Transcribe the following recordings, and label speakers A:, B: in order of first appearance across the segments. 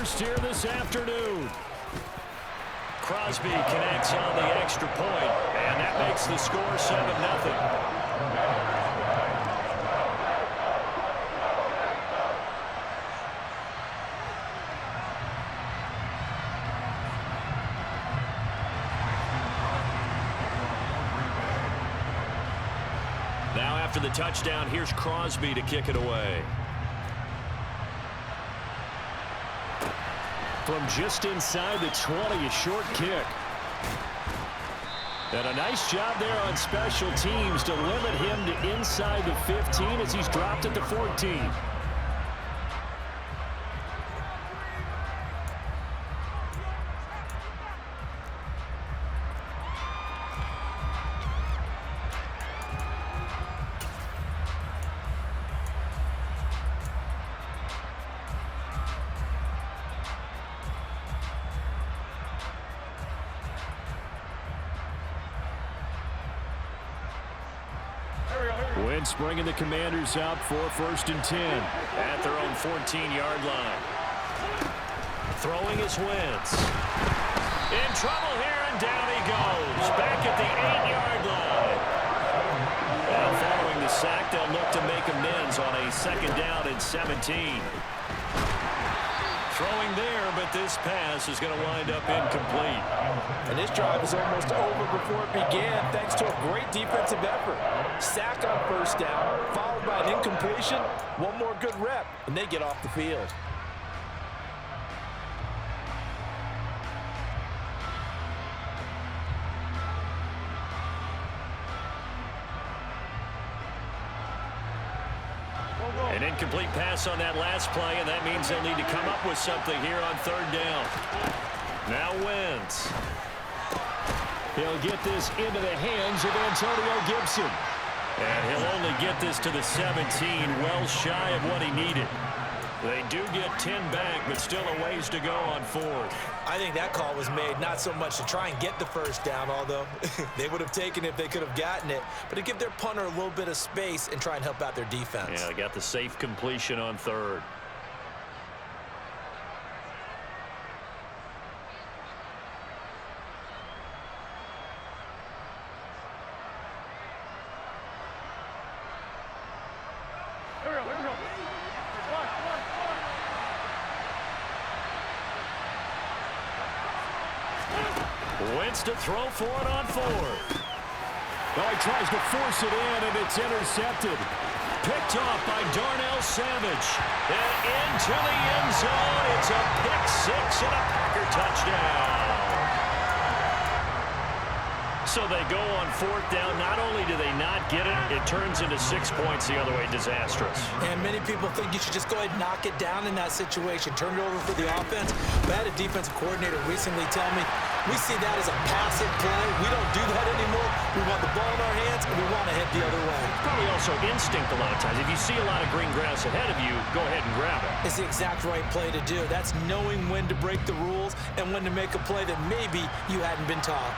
A: first here this afternoon. Crosby connects on the extra point, and that makes the score 7-0. Now after the touchdown, here's Crosby to kick it away. From just inside the 20, a short kick. And a nice job there on special teams to limit him to inside the 15 as he's dropped at the 14. Wentz bringing the Commanders out for 1st and 10 at their own 14-yard line. Throwing is Wentz. In trouble here, and down he goes. Back at the 8-yard line. Now following the sack, they'll look to make amends on a 2nd down and 17. Throwing there, but this pass is going to wind up incomplete.
B: And this drive is almost over before it began, thanks to a great defensive effort. Sack on 1st down, followed by an incompletion. One more good rep, and they get off the field.
A: An incomplete pass on that last play, and that means they'll need to come up with something here on 3rd down. Now Wentz. He'll get this into the hands of Antonio Gibson. And he'll only get this to the 17, well shy of what he needed. They do get 10 back, but still a ways to go on 4th.
B: I think that call was made not so much to try and get the 1st down, although they would have taken it if they could have gotten it, but to give their punter a little bit of space and try and help out their defense.
A: Yeah, they got the safe completion on 3rd. Wentz to throw for it on 4th. Well, he tries to force it in, and it's intercepted. Picked off by Darnell Savage. And into the end zone. It's a pick 6 and a Packer touchdown. So they go on 4th down. Not only do they not get it, it turns into 6 points the other way. Disastrous.
B: And many people think you should just go ahead and knock it down in that situation. Turn it over for the offense. But I had a defensive coordinator recently tell me, we see that as a passive play. We don't do that anymore. We want the ball in our hands, and we want to head the other way.
A: Probably also instinct a lot of times. If you see a lot of green grass ahead of you, go ahead and grab it.
B: It's the exact right play to do. That's knowing when to break the rules and when to make a play that maybe you hadn't been taught.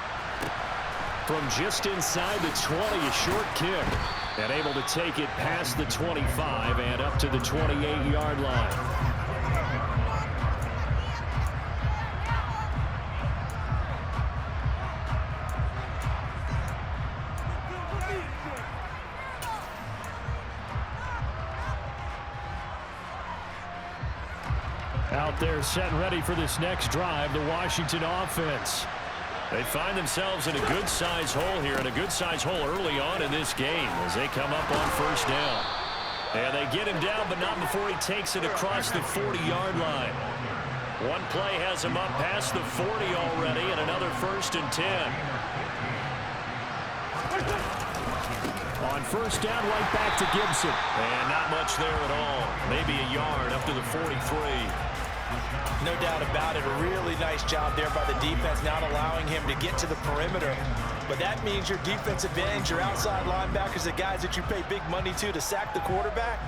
A: From just inside the 20, a short kick. And able to take it past the 25 and up to the 28-yard line. Out there set and ready for this next drive, the Washington offense. They find themselves in a good-sized hole here, and a good-sized hole early on in this game as they come up on 1st down. And they get him down, but not before he takes it across the 40-yard line. One play has him up past the 40 already, and another 1st and 10. On 1st down, right back to Gibson. And not much there at all. Maybe a yard up to the 43.
B: No doubt about it. A really nice job there by the defense, not allowing him to get to the perimeter. But that means your defensive ends, your outside linebackers, the guys that you pay big money to sack the quarterback,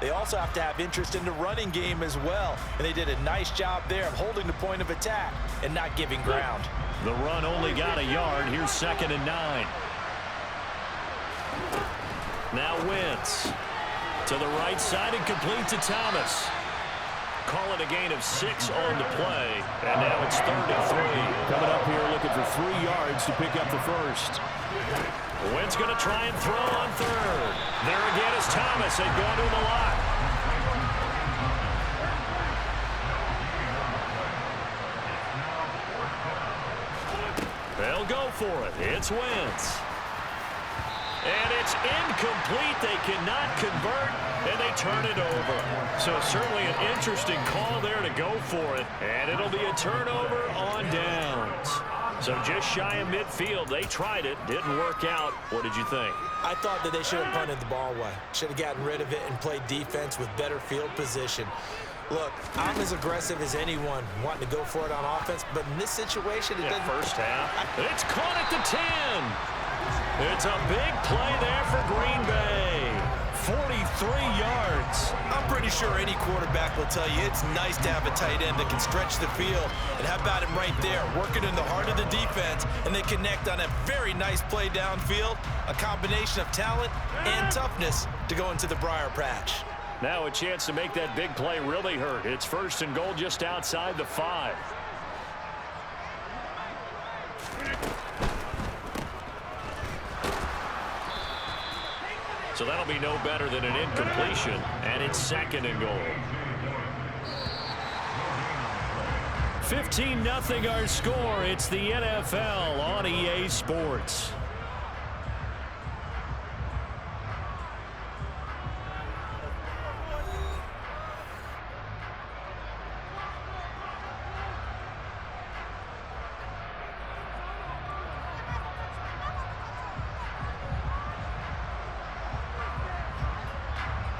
B: they also have to have interest in the running game as well. And they did a nice job there of holding the point of attack and not giving ground.
A: The run only got a yard. Here's 2nd and 9. Now Wentz to the right side and complete to Thomas. call it a gain of 6 on the play. And now it's 3rd and 3.
C: Coming up here looking for 3 yards to pick up the first.
A: Wynn's going to try and throw on 3rd. There again is Thomas. They've gone to him a lot. They'll go for it. It's Wentz. And it's incomplete. They cannot convert, and they turn it over. So certainly an interesting call there to go for it. And it'll be a turnover on downs. So just shy of midfield. They tried it. Didn't work out. What did you think?
B: I thought that they should have punted the ball away. Should have gotten rid of it and played defense with better field position. Look, I'm as aggressive as anyone wanting to go for it on offense, but in this situation, it didn't.
A: First half. It's caught at the 10. It's a big play there for Green Bay. 43 yards.
B: I'm pretty sure any quarterback will tell you it's nice to have a tight end that can stretch the field. And how about him right there, working in the heart of the defense, and they connect on a very nice play downfield, a combination of talent and toughness to go into the briar patch.
A: Now a chance to make that big play really hurt. It's 1st and goal just outside the 5. So that'll be no better than an incompletion, and it's 2nd and goal. 15-0 our score. It's the NFL on EA Sports.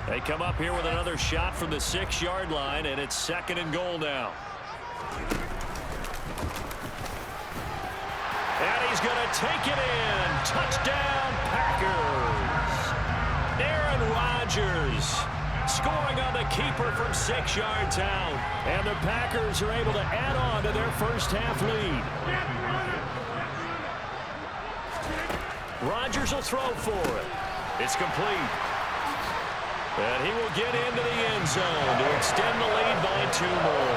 A: They come up here with another shot from the 6-yard line, and it's 2nd and goal now. And he's going to take it in. Touchdown, Packers. Aaron Rodgers scoring on the keeper from 6 yards out. And the Packers are able to add on to their first half lead. Rodgers will throw for it. It's complete. And he will get into the end zone to extend the lead by 2 more.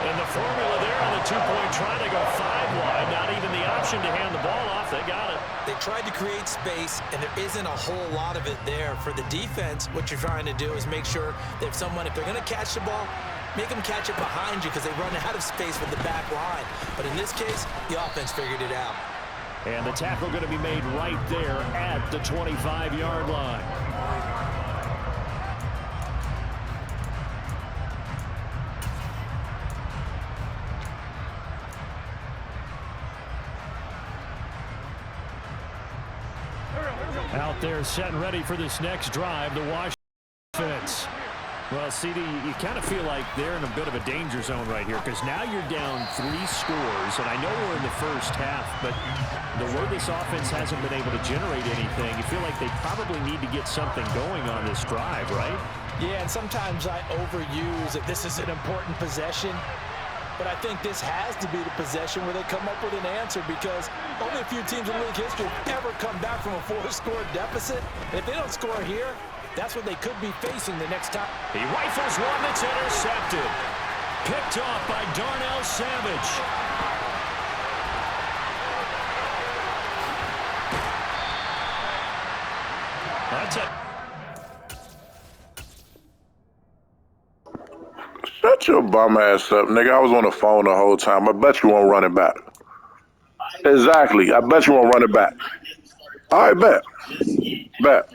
A: And the formula there on the 2-point try to go 5 wide. Not even the option to hand the ball off. They got it.
B: They tried to create space, and there isn't a whole lot of it there. For the defense, what you're trying to do is make sure that if they're going to catch the ball, make them catch it behind you because they run out of space with the back line. But in this case, the offense figured it out.
A: And the tackle going to be made right there at the 25-yard line. Out there set and ready for this next drive, the Washington offense. Well, CD, you kind of feel like they're in a bit of a danger zone right here because now you're down 3 scores, and I know we're in the first half, but the way this offense hasn't been able to generate anything, you feel like they probably need to get something going on this drive, right?
B: Yeah, and sometimes I overuse that this is an important possession. But I think this has to be the possession where they come up with an answer because only a few teams in league history have ever come back from a 4-score deficit. And if they don't score here, that's what they could be facing the next time.
A: He rifles one that's intercepted. Picked off by Darnell Savage. That's it.
D: Shut your bum ass up, nigga. I was on the phone the whole time. I bet you won't run it back. Exactly. I bet you won't run it back. All right, bet. Bet.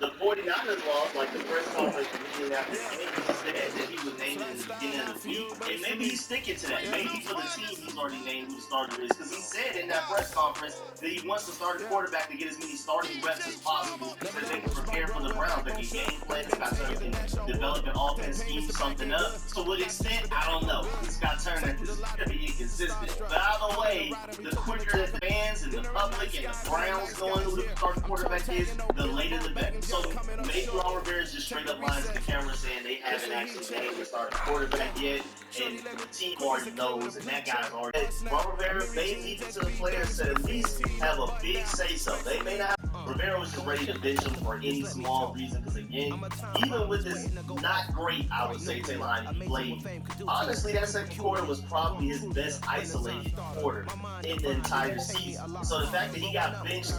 E: The 49ers lost, like the press conference after the game, he said that he was named in the beginning of the week. And maybe he's sticking to that. Maybe for the team, he's already named who the starter is. Because he said in that press conference that he wants to start a quarterback to get as many starting reps as possible so that they can prepare for the Browns. They can game plan, Scott Turner can develop an offense, scheme something up. To what extent, I don't know. Scott Turner is very inconsistent. But either way, the quicker that the fans and the public and the Browns knowing who the starting quarterback is, the later the better. So maybe Ron Rivera's just straight up lying to the camera saying they haven't actually named the starting quarterback yet, and the team already knows, and that guy's already. Ron Rivera may even to the players to at least have a big say-so. They may not have Rivera Rivera was just ready to bench him for any small reason. Because again, even with this not great, I would say, Taylor Heineke played, honestly, that second quarter was probably his best isolated quarter in the entire season. So the fact that he got benched.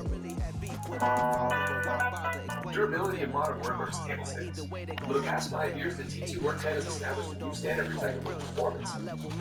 F: Durability in modern work are table stakes. For the past 5 years, the T2 workman has established a new standard for technical performance.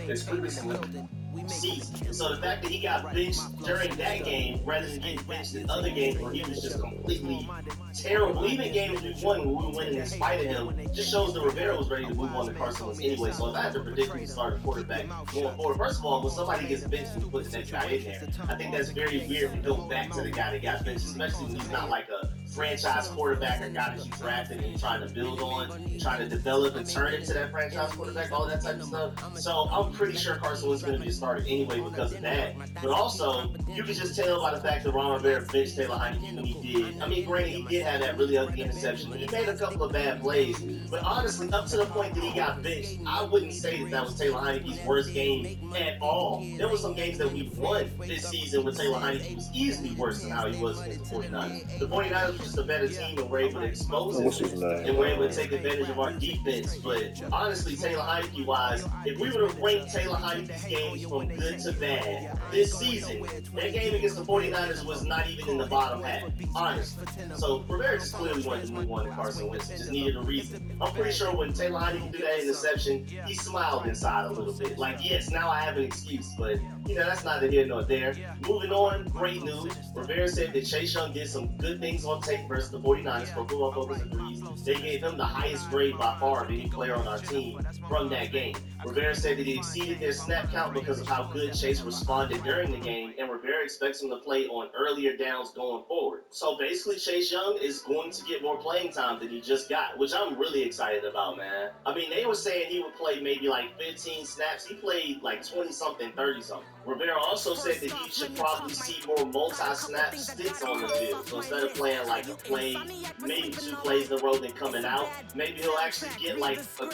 F: It's quickly solidified.
E: Season. So the fact that he got benched during that game rather than getting benched in other games where he was just completely terrible, even games we won when we were winning in spite of him, just shows that Rivera was ready to move on to Carson Wentz anyway. So if I had to predict who would start a quarterback going forward, first of all, when somebody gets benched and you put the next guy in there, I think that's very weird to go back to the guy that got benched, especially when he's not like a franchise quarterback or guy that you drafted and you're trying to build on, you're trying to develop and turn into that franchise quarterback, all that type of stuff. So I'm pretty sure Carson Wentz is going to be a starter anyway because of that. But also, you can just tell by the fact that Ron Rivera benched Taylor Heineke when he did. I mean, granted, he did have that really ugly interception. He made a couple of bad plays. But honestly, up to the point that he got benched, I wouldn't say that was Taylor Heineke's worst game at all. There were some games that we won this season where Taylor Heineke was easily worse than how he was against the 49ers. The 49ers were just a better team and were able to expose him and were able to take advantage of our defense. But honestly, Taylor Heineke-wise, if we would have ranked Taylor Heineke's games from good to bad this season, that game against the 49ers was not even in the bottom half, honestly. So Rivera just clearly wanted to move on to Carson Wentz. Just needed a reason. I'm pretty sure when Taylor Heineke threw that interception, he smiled inside a little bit. Like, yes, now I have an excuse, but, that's neither here nor there. Moving on, great news. Rivera said that Chase Young did some good things on tape versus the 49ers. For Football Focus agrees. They gave him the highest grade by far of any player on our team from that game. Rivera said that he exceeded their snap count because of how good Chase responded during the game, and Rivera expects him to play on earlier downs going forward. So basically, Chase Young is going to get more playing time than he just got, which I'm really excited about, man. I mean, they were saying he would play maybe like 15 snaps. He played like 20-something, 30-something. Rivera also said that he should probably see more multi-snap stints on the field. So instead of playing like a play, maybe 2 plays in a row, then coming out, maybe he'll actually get like a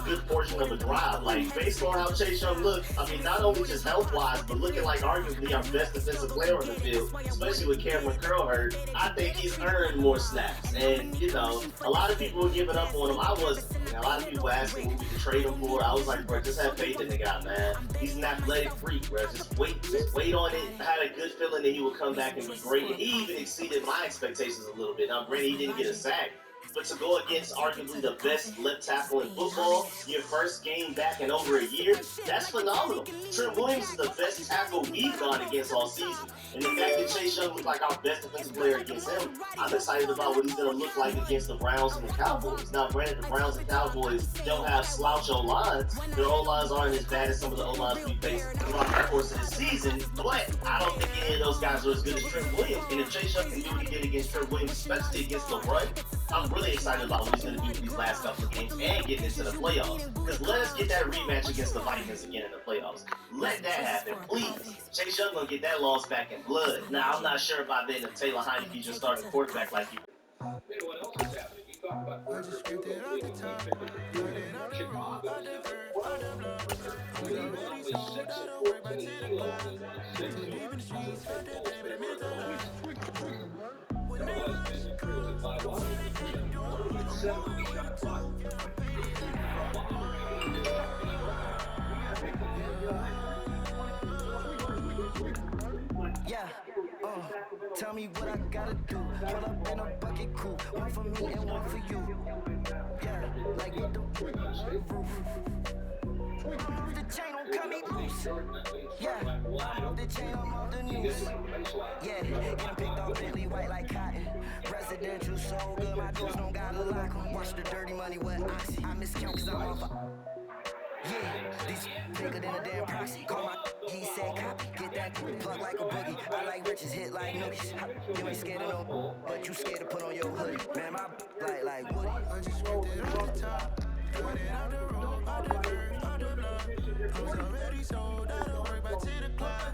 E: good portion of a drive. Like, based on how Chase Young looks, I mean, not only just health-wise, but looking like arguably our best defensive player on the field, especially with Cameron Curl hurt, I think he's earned more snaps. And, a lot of people were giving up on him. I wasn't. A lot of people were asking what we could trade him for. I was like, bro, just have faith in the guy, man. He's an athletic freak, bro. Just wait on it. I had a good feeling that he would come back and be great. And he even exceeded my expectations a little bit. Now, granted, he didn't get a sack, but to go against arguably the best left tackle in football, your first game back in over a year, that's phenomenal. Trent Williams is the best tackle we've gone against all season. And the fact that Chase Young was like our best defensive player against him, I'm excited about what he's going to look like against the Browns and the Cowboys. Now, granted, the Browns and Cowboys don't have slouch O-lines. Their O-lines aren't as bad as some of the O-lines we faced throughout the course of the season, but I don't think any of those guys are as good as Trent Williams. And if Chase Young can do what he did against Trent Williams, especially against the run, I'm really excited about what he's going to do these last couple of games and getting into the playoffs. Because let us get that rematch against the Vikings again in the playoffs. Let that happen, please. Chase Young going to get that loss back in blood. Now, I'm not sure by then if Taylor Heineke just started quarterback like you.
F: What else is happening? You talk about
G: yeah, tell me what I gotta do. Pull up in a bucket coupe, one for me and one for you. Yeah, like with the roof. The chain don't cut me loose. Yeah, I'm off the chain, I'm off the news. Yeah, getting picked off Bentley white like cotton. Residential so good, my doors don't gotta lock 'em. Watch the dirty money with oxy. I miscount cause I'm off a... Yeah, these bigger than a damn proxy. Call my he said copy. Get that plug like a boogie. I like riches, hit like noogies. You ain't scared of no, but you scared to put on your hoodie. Man, my like Woody. I just scraped it off the top. Put it out the road, out the dirt, out the block. I was already sold, I don't work back to the clock.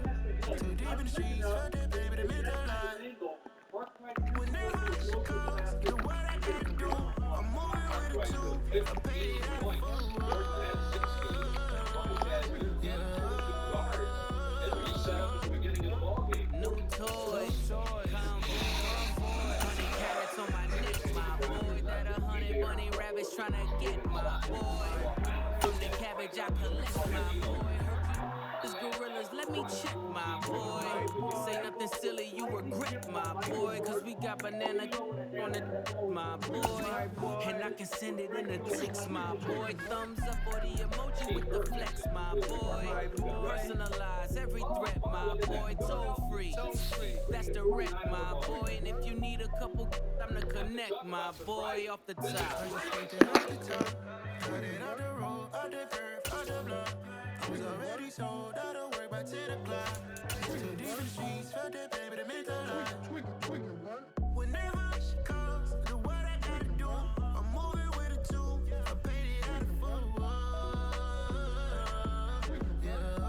G: Too deep in the streets, fuck that baby, the middle line. When niggas cause, do what I gotta do. I'm moving with a two. I pay it out. New toy, check, my boy. Say nothing silly, you regret, my boy. Cause we got banana on the my boy. And I can send it in a text, my boy. Thumbs up or the emoji with the flex, my boy. Personalize every threat, my boy. Toll free. That's direct, my boy. And if you need a couple, I'm the connect, my boy, off the top. Cut it out the road, out the curve, out the block. I was already sold, out of work by 10 o'clock. Too deep in the streets, felt that baby to make a lot. Whenever she calls, do what I gotta do. I'm moving with a two, I paid it out of full. Yeah.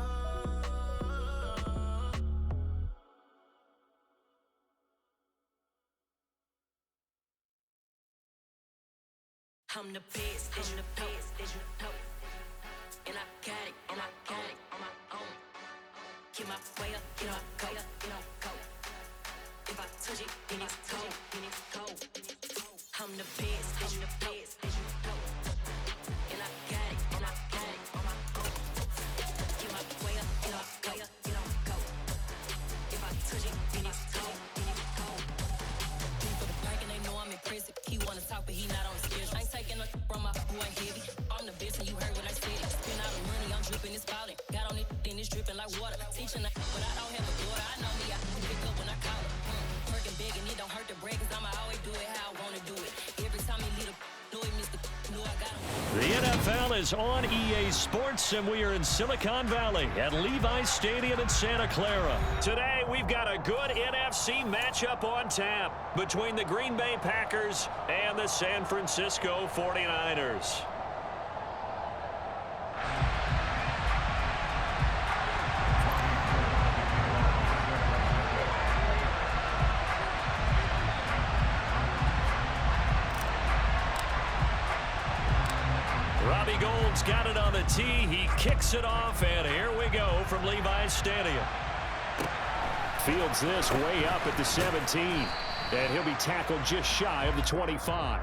G: I'm the best, I'm the best, and I got it, and I got it on my own. Get my way up, get my go, get my go. If I touch it, then it's cold, then it's cold. I'm the best, I'm the best, and I got it, and I got it on my own. Get my way up, get my go, get my go. If I touch it, then it's cold, then it's cold. For the break and they know I'm impressive. He wanna talk, but he not on the schedule. I ain't taking no from my boy heavy. I'm the best and you heard what I said. Spend all the money, I'm dripping, it's falling. Got on it, then it's dripping like water. Teaching that, but I don't have a daughter. I know me, I can pick up when I call her. Working big and it don't hurt to break, cause I'ma always do it how I wanna do it. Every time he lead a know he missed the know I got him.
A: The NFL is on EA Sports, and we are in Silicon Valley at Levi's Stadium in Santa Clara. Today, we've got a good NFC matchup on tap between the Green Bay Packers and the San Francisco 49ers. Robbie Gould's got it on the tee. He kicks it off, and here we go from Levi's Stadium. Fields this way up at the 17, and he'll be tackled just shy of the 25.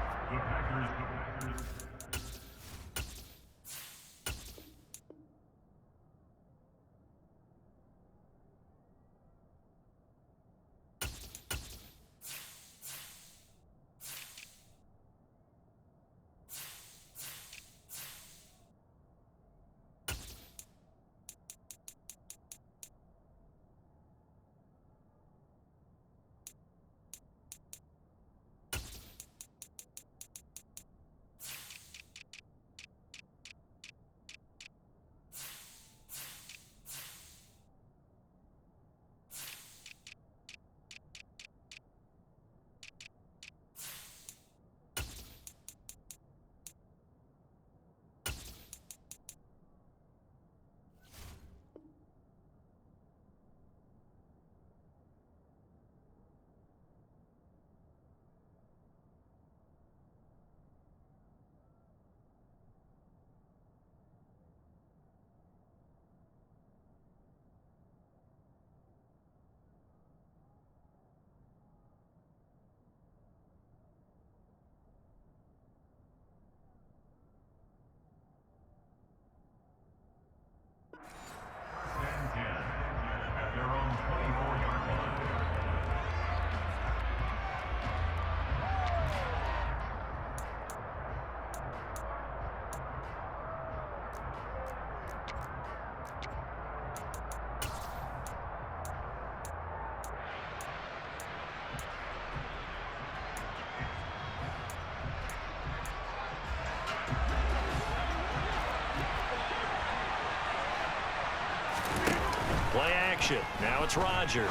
A: Play action. Now it's Rodgers.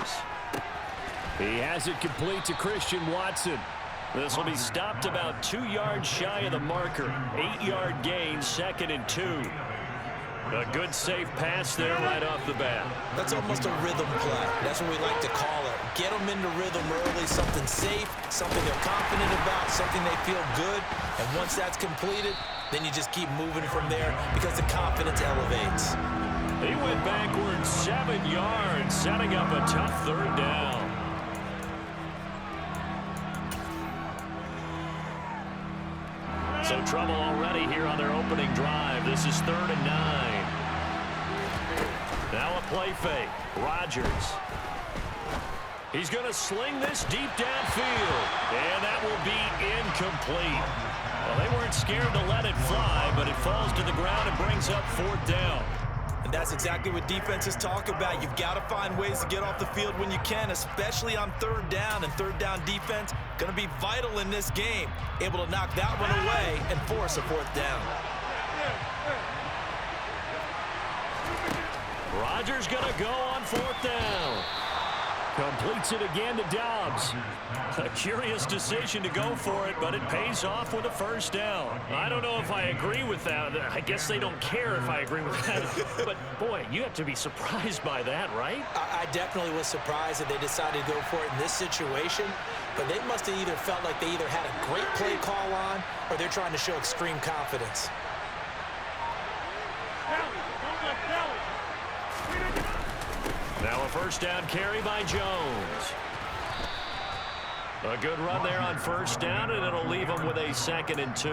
A: He has it complete to Christian Watson. This will be stopped about 2 yards shy of the marker. 8-yard gain, 2nd and 2. A good safe pass there right off the bat.
B: That's almost a rhythm play. That's what we like to call it. Get them into rhythm early, something safe, something they're confident about, something they feel good. And once that's completed, then you just keep moving from there because the confidence elevates.
A: He went backwards 7 yards, setting up a tough 3rd down. So trouble already here on their opening drive. This is 3rd and 9. Now a play fake. Rodgers. He's going to sling this deep downfield. And that will be incomplete. Well, they weren't scared to let it fly, but it falls to the ground and brings up 4th down.
B: And that's exactly what defenses talk about. You've got to find ways to get off the field when you can, especially on 3rd down. And 3rd down defense going to be vital in this game. Able to knock that one away and force a 4th down.
A: Rodgers going to go on 4th down. Completes it again to Dobbs. A curious decision to go for it, but it pays off with a 1st down. I don't know if I agree with that. I guess they don't care if I agree with that. But, boy, you have to be surprised by that, right?
B: I definitely was surprised that they decided to go for it in this situation. But they must have either felt like they either had a great play call on or they're trying to show extreme confidence.
A: Now a 1st down carry by Jones. A good run there on 1st down, and it'll leave him with a 2nd and 2.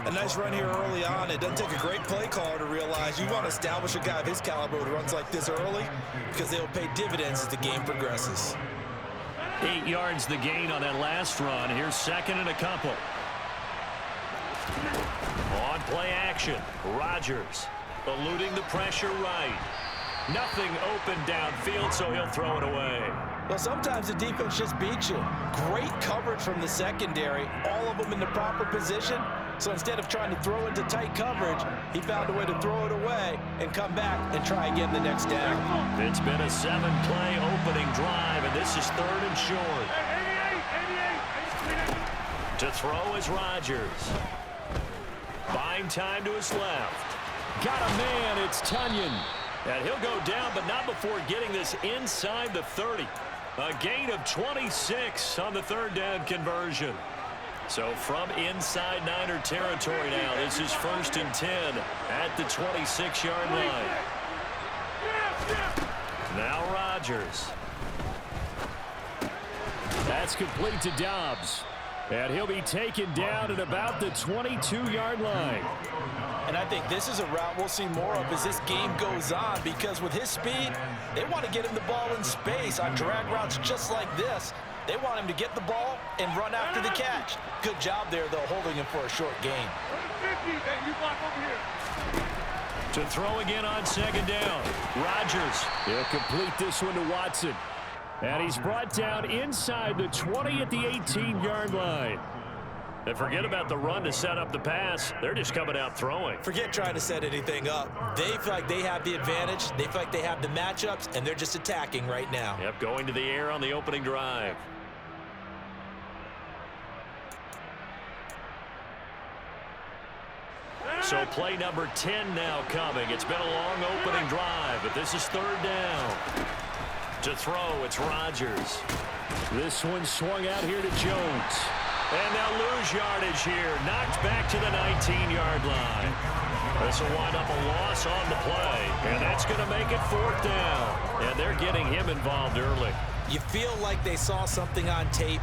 B: A nice run here early on. It doesn't take a great play caller to realize you want to establish a guy of his caliber who runs like this early because they'll pay dividends as the game progresses.
A: 8 yards the gain on that last run. Here's 2nd and a couple. On play action, Rodgers eluding the pressure right. Nothing open downfield, so he'll throw it away.
B: Well, sometimes the defense just beats you. Great coverage from the secondary, all of them in the proper position. So instead of trying to throw into tight coverage, he found a way to throw it away and come back and try again the next down.
A: It's been a 7-play opening drive, and this is 3rd and short. To throw is Rodgers. Buying time to his left. Got a man, it's Tunyon. And he'll go down, but not before getting this inside the 30. A gain of 26 on the 3rd down conversion. So from inside Niner territory now, this is 1st and 10 at the 26-yard line. Now Rodgers. That's complete to Dobbs. And he'll be taken down at about the 22-yard line.
B: And I think this is a route we'll see more of as this game goes on, because with his speed, they want to get him the ball in space on drag routes just like this. They want him to get the ball and run after the catch. Good job there, though, holding him for a short gain.
A: To throw again on 2nd down. Rodgers. He'll complete this one to Watson. And he's brought down inside the 20 at the 18-yard line. And forget about the run to set up the pass. They're just coming out throwing.
B: Forget trying to set anything up. They feel like they have the advantage. They feel like they have the matchups, and they're just attacking right now.
A: Yep, going to the air on the opening drive. So play number 10 now coming. It's been a long opening drive, but this is 3rd down. To throw, it's Rodgers. This one swung out here to Jones. And they'll lose yardage here. Knocked back to the 19-yard line. This will wind up a loss on the play. And that's going to make it 4th down. And they're getting him involved early.
B: You feel like they saw something on tape,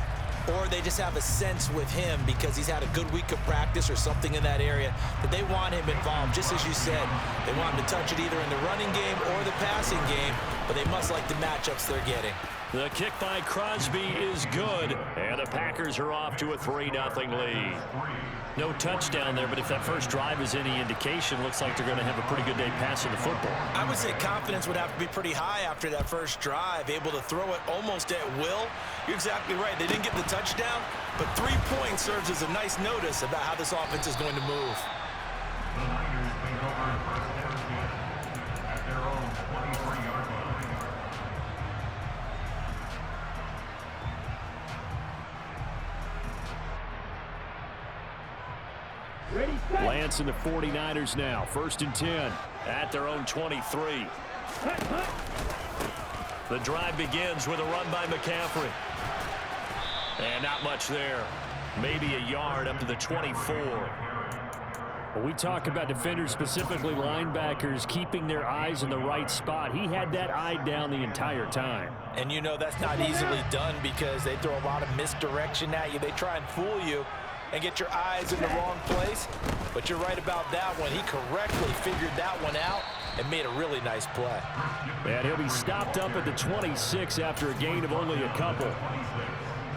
B: or they just have a sense with him because he's had a good week of practice or something in that area that they want him involved. Just as you said, they want him to touch it either in the running game or the passing game, but they must like the matchups they're getting.
A: The kick by Crosby is good, and the Packers are off to a 3-0 lead. No touchdown there, but if that first drive is any indication, looks like they're going to have a pretty good day passing the football.
B: I would say confidence would have to be pretty high after that first drive, able to throw it almost at will. You're exactly right. They didn't get the touchdown, but 3 points serves as a nice notice about how this offense is going to move.
A: Lance and the 49ers now. 1st and 10 at their own 23. The drive begins with a run by McCaffrey. And not much there. Maybe a yard up to the 24. When we talk about defenders, specifically linebackers, keeping their eyes in the right spot, he had that eye down the entire time.
B: And you know that's not easily done because they throw a lot of misdirection at you. They try and fool you and get your eyes in the wrong place. But you're right about that one. He correctly figured that one out and made a really nice play.
A: And he'll be stopped up at the 26 after a gain of only a couple.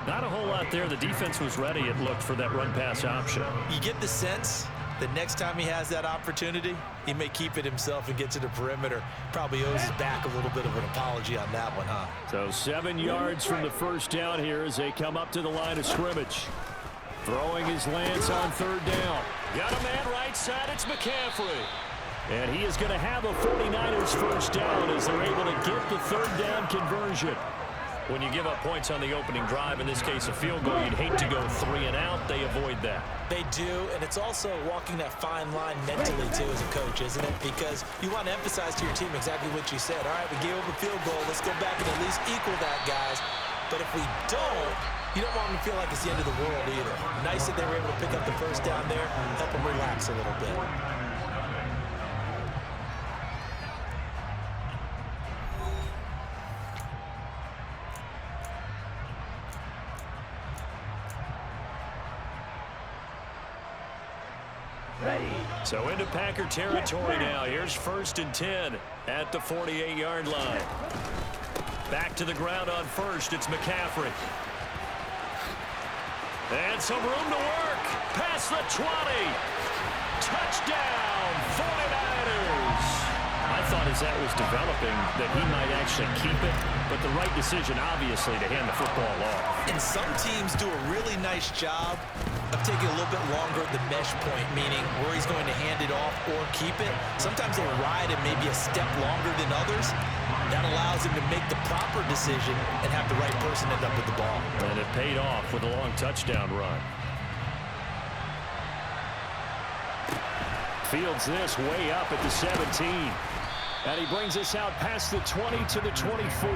A: Not a whole lot there. The defense was ready, it looked, for that run-pass option.
B: You get the sense that next time he has that opportunity, he may keep it himself and get to the perimeter. Probably owes his back a little bit of an apology on that one, huh?
A: So 7 yards from the first down here as they come up to the line of scrimmage. Throwing his Lance on third down. Got a man right side. It's McCaffrey. And he is going to have a 49ers first down as they're able to get the third down conversion. When you give up points on the opening drive, in this case a field goal, you'd hate to go 3 and out. They avoid that.
B: They do, and it's also walking that fine line mentally, too, as a coach, isn't it? Because you want to emphasize to your team exactly what you said. All right, we gave up a field goal. Let's go back and at least equal that, guys. But if we don't, you don't want them to feel like it's the end of the world either. Nice that they were able to pick up the first down there, help them relax a little bit.
A: So into Packer territory now. Here's 1st and 10 at the 48-yard line. Back to the ground on first. It's McCaffrey. And some room to work. Past the 20. Touchdown, 49ers. I thought as that was developing that he might actually keep it, but the right decision, obviously, to hand the football off.
B: And some teams do a really nice job of taking a little bit longer at the mesh point, meaning where he's going to hand it off or keep it. Sometimes they ride it maybe a step longer than others. That allows him to make the proper decision and have the right person end up with the ball.
A: And it paid off with a long touchdown run. Fields this way up at the 17. And he brings us out past the 20 to the 24.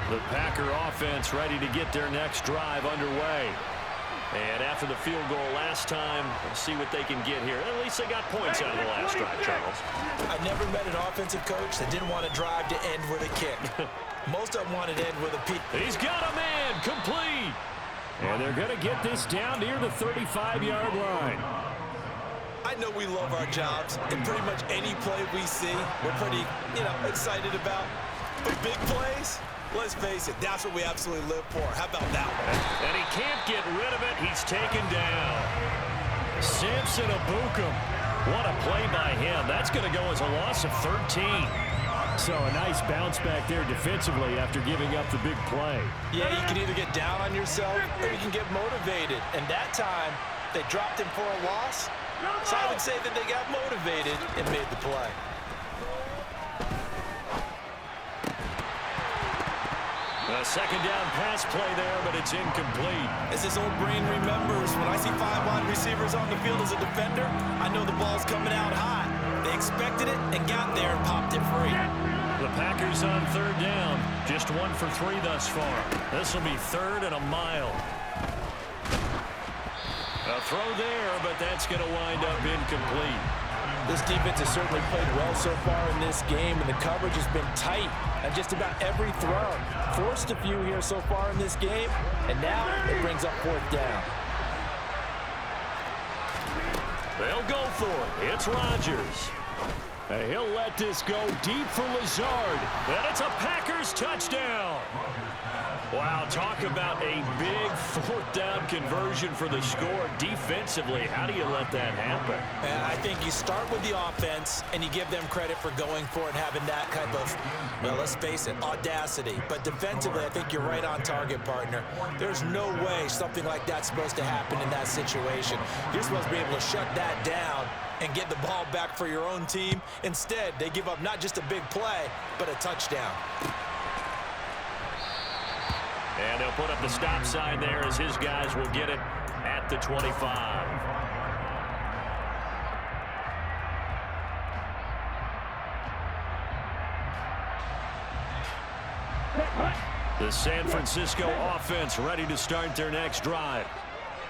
A: The Packer offense ready to get their next drive underway. And after the field goal last time, let's see what they can get here. At least they got points out of the last drive, Charles.
B: I never met an offensive coach that didn't want a drive to end with a kick. Most of them wanted to end with a peek.
A: He's got a man, complete. And they're going to get this down near the 35-yard line.
B: I know we love our jobs, and pretty much any play we see, we're pretty, excited about. But big plays, let's face it, that's what we absolutely live for. How about that one?
A: And he can't get rid of it. He's taken down. Samson Abukum. What a play by him. That's going to go as a loss of 13. So a nice bounce back there defensively after giving up the big play.
B: Yeah, you can either get down on yourself or you can get motivated. And that time, they dropped him for a loss. So I would say that they got motivated and made the play.
A: A second down pass play there, but it's incomplete.
B: As his old brain remembers, when I see 5 wide receivers on the field as a defender, I know the ball's coming out hot. They expected it and got there and popped it free.
A: The Packers on third down. Just 1 for 3 thus far. This will be 3rd and a mile. A throw there, but that's going to wind up incomplete.
B: This defense has certainly played well so far in this game, and the coverage has been tight on just about every throw. Forced a few here so far in this game, and now it brings up 4th down.
A: They'll go for it. It's Rodgers. And he'll let this go deep for Lazard. And it's a Packers touchdown. Wow, talk about a big 4th down conversion for the score defensively. How do you let that happen?
B: And I think you start with the offense, and you give them credit for going for it and having that type of, well, let's face it, audacity. But defensively, I think you're right on target, partner. There's no way something like that's supposed to happen in that situation. You're supposed to be able to shut that down and get the ball back for your own team. Instead, they give up not just a big play, but a touchdown.
A: And they'll put up the stop sign there as his guys will get it at the 25. The San Francisco offense ready to start their next drive.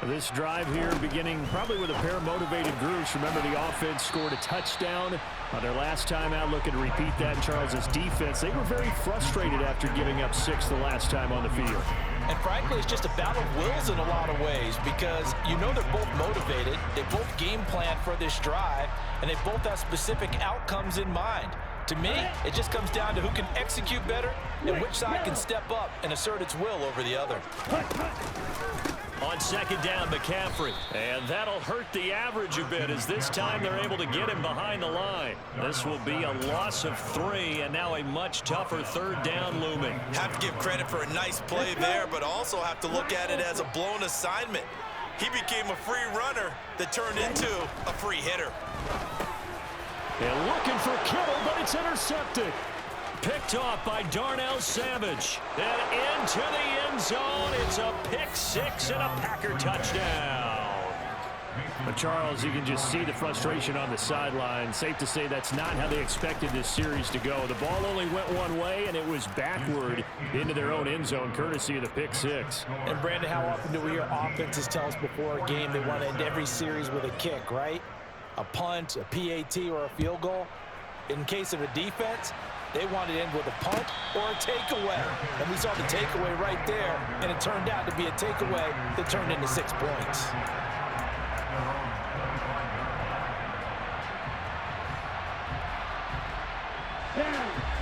A: This drive here beginning probably with a pair of motivated groups. Remember, the offense scored a touchdown
C: On their last time out, looking to repeat that in Charles' defense, they were very frustrated after giving up 6 the last time on the field.
B: And frankly, it's just a battle of wills in a lot of ways because you know they're both motivated, they both game plan for this drive, and they both have specific outcomes in mind. To me, it just comes down to who can execute better and which side can step up and assert its will over the other.
A: On second down, McCaffrey. And that'll hurt the average a bit as this time they're able to get him behind the line. This will be a loss of 3 and now a much tougher third down looming.
B: Have to give credit for a nice play there, but also have to look at it as a blown assignment. He became a free runner that turned into a free hitter.
A: And looking for Kittle, but it's intercepted. Picked off by Darnell Savage. And into the end zone. It's a pick 6 and a Packer touchdown.
C: But Charles, you can just see the frustration on the sideline. Safe to say that's not how they expected this series to go. The ball only went one way, and it was backward into their own end zone, courtesy of the pick 6.
B: And Brandon, how often do we hear offenses tell us before a game they want to end every series with a kick, right? A punt, a PAT, or a field goal? In case of a defense, they wanted to end with a punt or a takeaway. And we saw the takeaway right there, and it turned out to be a takeaway that turned into 6 points.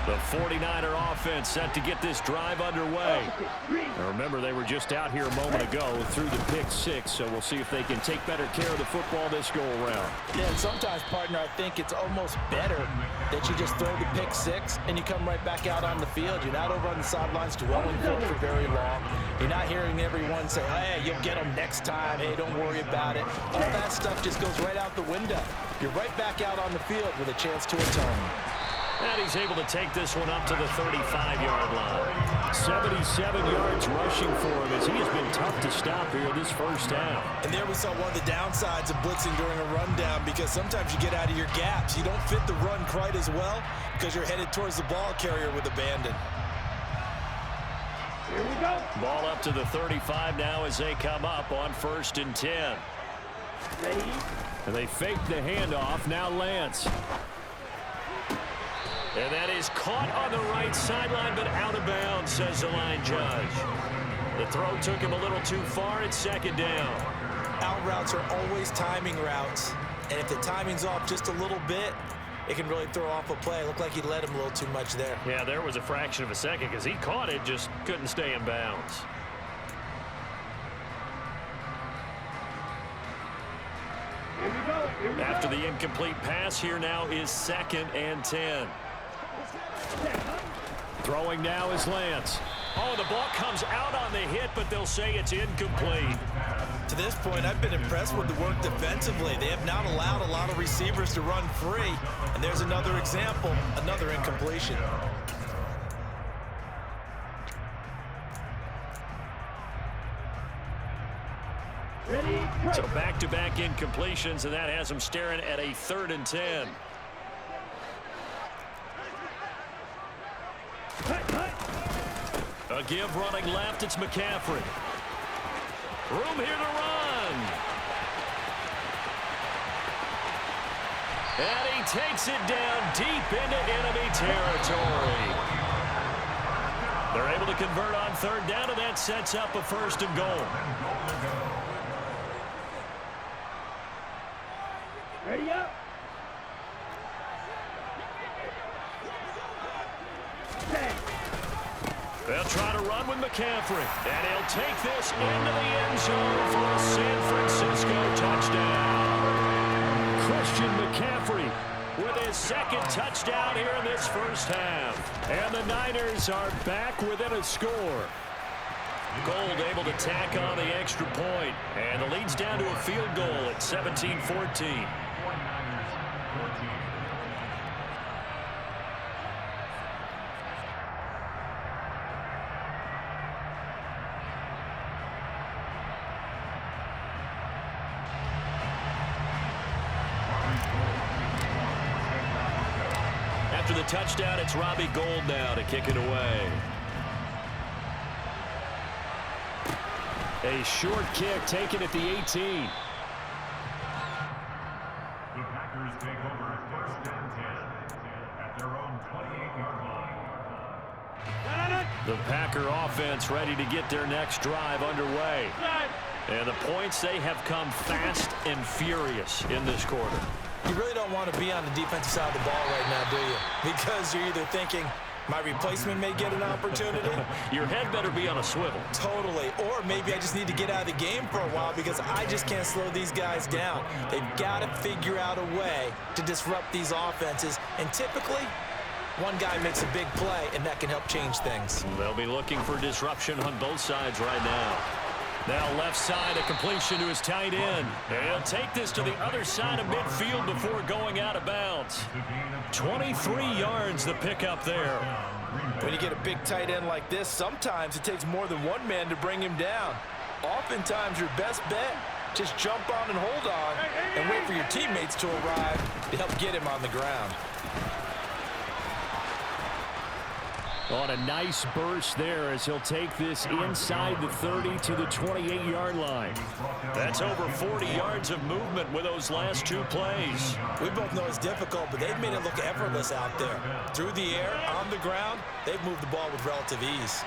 A: The 49er offense set to get this drive underway.
C: Now remember, they were just out here a moment ago through the pick 6, so we'll see if they can take better care of the football this go-around.
B: Yeah, and sometimes, partner, I think it's almost better that you just throw the pick 6 and you come right back out on the field. You're not over on the sidelines dwelling for very long. You're not hearing everyone say, hey, you'll get them next time. Hey, don't worry about it. All that stuff just goes right out the window. You're right back out on the field with a chance to atone.
A: And he's able to take this one up to the 35-yard line.
C: 77 yards rushing for him as he has been tough to stop here this first half.
B: And there we saw one of the downsides of blitzing during a rundown because sometimes you get out of your gaps. You don't fit the run quite as well because you're headed towards the ball carrier with abandon.
A: Here we go. Ball up to the 35 now as they come up on 1st and 10.
C: Ready? And they fake the handoff. Now Lance.
A: And that is caught on the right sideline, but out of bounds, says the line judge. The throw took him a little too far. It's 2nd down.
B: Out routes are always timing routes. And if the timing's off just a little bit, it can really throw off a play. It looked like he led him a little too much there.
A: Yeah, there was a fraction of a second because he caught it, just couldn't stay in bounds. After the incomplete pass, here now is 2nd and 10.
C: Throwing now is Lance.
A: Oh, the ball comes out on the hit, but they'll say it's incomplete.
B: To this point, I've been impressed with the work defensively. They have not allowed a lot of receivers to run free. And there's another example, another incompletion.
A: So back-to-back incompletions, and that has them staring at a 3rd and 10. A give running left, it's McCaffrey. Room here to run. And he takes it down deep into enemy territory. They're able to convert on 3rd down, and that sets up a 1st and goal.
C: Ready up.
A: They'll try to run with McCaffrey. And he'll take this into the end zone for a San Francisco touchdown.
C: Christian McCaffrey
A: with his 2nd touchdown here in this first half. And the Niners are back within a score. Gold able to tack on the extra point. And the lead's down to a field goal at 17-14. After the touchdown, it's Robbie Gould now to kick it away.
C: A short kick taken at the 18.
H: The Packers take over 1st and 10.
A: Packer offense ready to get their next drive underway. And the points, they have come fast and furious in this quarter.
B: You really don't want to be on the defensive side of the ball right now, do you? Because you're either thinking, my replacement may get an opportunity.
A: Your head better be on a swivel.
B: Totally. Or maybe I just need to get out of the game for a while because I just can't slow these guys down. They've got to figure out a way to disrupt these offenses. And typically, one guy makes a big play, and that can help change things.
A: They'll be looking for disruption on both sides right now. Now left side, a completion to his tight end. And he'll take this to the other side of midfield before going out of bounds. 23 yards the pickup there.
B: When you get a big tight end like this, sometimes it takes more than one man to bring him down. Oftentimes your best bet, just jump on and hold on and wait for your teammates to arrive to help get him on the ground.
C: On a nice burst there as he'll take this inside the 30 to the 28-yard line.
A: That's over 40 yards of movement with those last two plays.
B: We both know it's difficult, but they've made it look effortless out there. Through the air, on the ground, they've moved the ball with relative ease.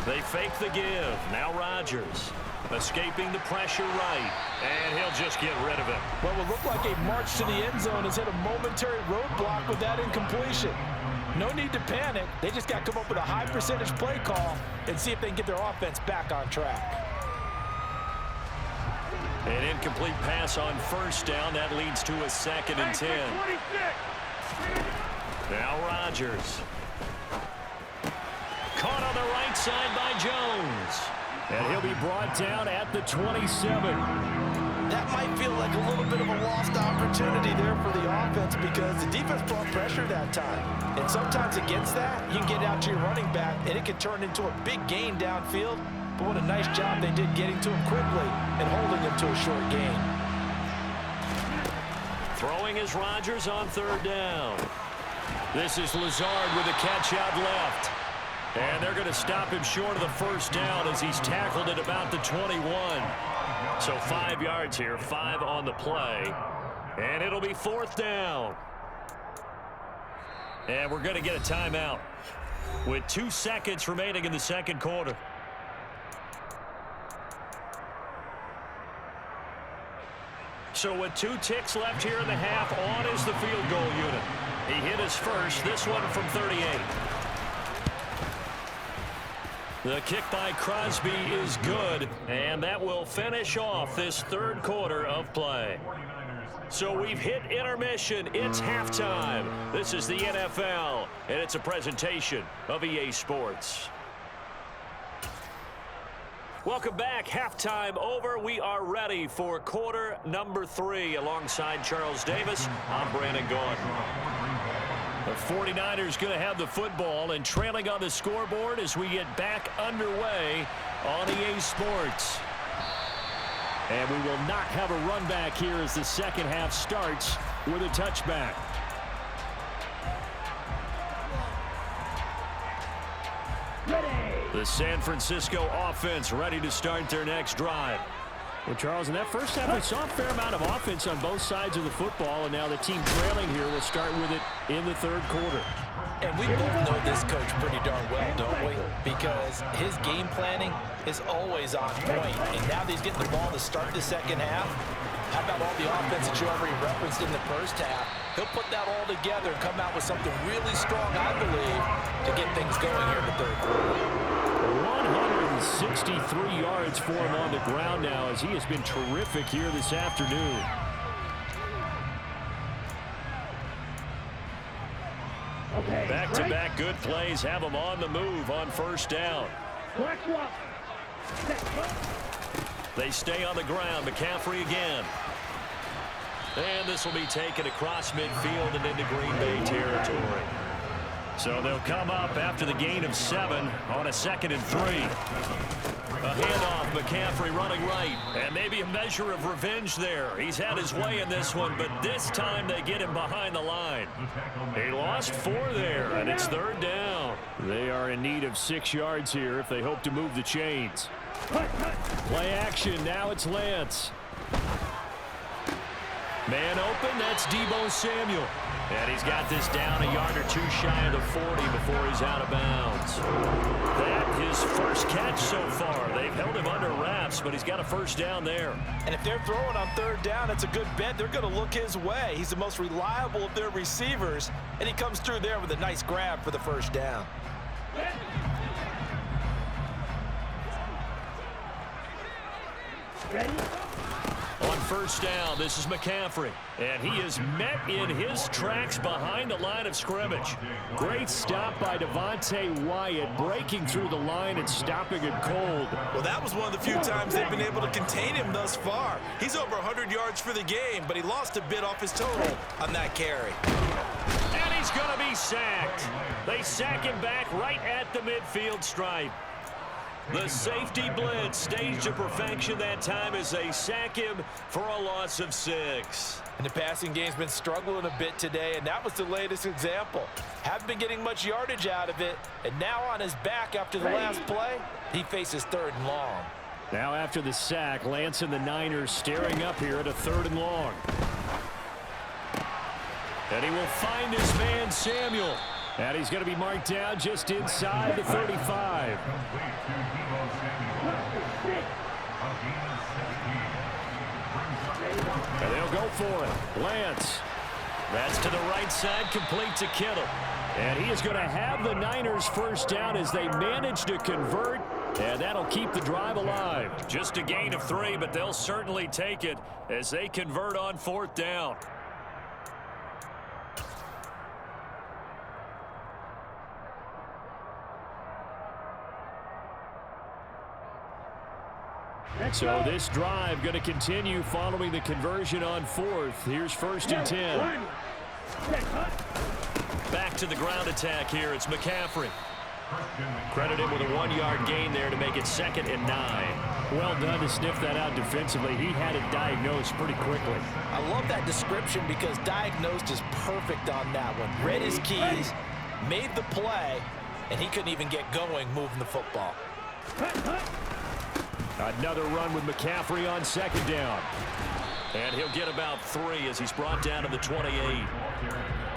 A: They fake the give. Now Rodgers escaping the pressure right. And he'll just get rid of it.
B: What will look like a march to the end zone has hit a momentary roadblock with that incompletion. No need to panic. They just got to come up with a high percentage play call and see if they can get their offense back on track.
A: An incomplete pass on first down. That leads to a 2nd and 10. Now Rodgers. Caught on the right side by Jones.
C: And he'll be brought down at the 27.
B: That might feel like a little bit of a lost opportunity there for the offense because the defense brought pressure that time. And sometimes against that, you can get out to your running back, and it can turn into a big gain downfield. But what a nice job they did getting to him quickly and holding him to a short gain.
A: Throwing is Rodgers on 3rd down. This is Lazard with a catch out left. And they're going to stop him short of the 1st down as he's tackled at about the 21. So 5 yards here, 5 on the play. And it'll be 4th down. And we're going to get a timeout with 2 seconds remaining in the 2nd quarter. So with 2 ticks left here in the half, on is the field goal unit. He hit his first, this one from 38. The kick by Crosby is good, and that will finish off this 3rd quarter of play. So we've hit intermission. It's halftime. This is the NFL, and it's a presentation of EA Sports. Welcome back. Halftime over. We are ready for quarter number 3. Alongside Charles Davis, I'm Brandon Gaudin. The 49ers going to have the football and trailing on the scoreboard as we get back underway on EA Sports. And we will not have a run back here as the 2nd half starts with a touchback. The San Francisco offense ready to start their next drive.
C: Well, Charles, in that first half, we saw a fair amount of offense on both sides of the football, and now the team trailing here will start with it in the 3rd quarter.
B: And we both know this coach pretty darn well, don't we? Because his game planning is always on point. And now that he's getting the ball to start the 2nd half, how about all the offense that you already referenced in the first half? He'll put that all together and come out with something really strong, I believe, to get things going here in the 3rd quarter.
C: 163 yards for him on the ground now as he has been terrific here this afternoon.
A: Back-to-back good plays have him on the move on 1st down. They stay on the ground. McCaffrey again. And this will be taken across midfield and into Green Bay territory. So they'll come up after the gain of 7 on a 2nd and 3. A handoff, McCaffrey running right. And maybe a measure of revenge there. He's had his way in this one, but this time they get him behind the line. He lost 4 there, and it's 3rd down.
C: They are in need of 6 yards here if they hope to move the chains. Play action, now it's Lance.
A: Man open, that's Deebo Samuel. And he's got this down a yard or two shy of the 40 before he's out of bounds. That his first catch so far. They've held him under wraps, but he's got a first down there.
B: And if they're throwing on third down, it's a good bet. They're going to look his way. He's the most reliable of their receivers, and he comes through there with a nice grab for the first down.
G: Ready?
A: On first down, this is McCaffrey. And he is met in his tracks behind the line of scrimmage.
C: Great stop by Devontae Wyatt, breaking through the line and stopping it cold.
B: Well, that was one of the few times they've been able to contain him thus far. He's over 100 yards for the game, but he lost a bit off his total on that carry.
A: And he's going to be sacked. They sack him back right at the midfield stripe. The safety blitz staged to perfection that time as they sack him for a loss of 6.
B: And the passing game's been struggling a bit today, and that was the latest example. Haven't been getting much yardage out of it, and now on his back after the last play, he faces 3rd and long.
C: Now after the sack, Lance and the Niners staring up here at a 3rd and long.
A: And he will find his man Samuel.
C: And he's going to be marked down just inside the 35.
A: And they'll go for it. Lance. That's to the right side, complete to Kittle.
C: And he is going to have the Niners first down as they manage to convert. And that'll keep the drive alive.
A: Just a gain of 3, but they'll certainly take it as they convert on 4th down.
C: So this drive going to continue following the conversion on 4th. Here's 1st and 10.
A: Back to the ground attack here. It's McCaffrey. Credit him with a 1-yard gain there to make it 2nd and 9.
C: Well done to sniff that out defensively. He had it diagnosed pretty quickly.
B: I love that description because diagnosed is perfect on that one. Read his keys, made the play, and he couldn't even get going moving the football.
C: Another run with McCaffrey on 2nd down.
A: And he'll get about 3 as he's brought down to the 28.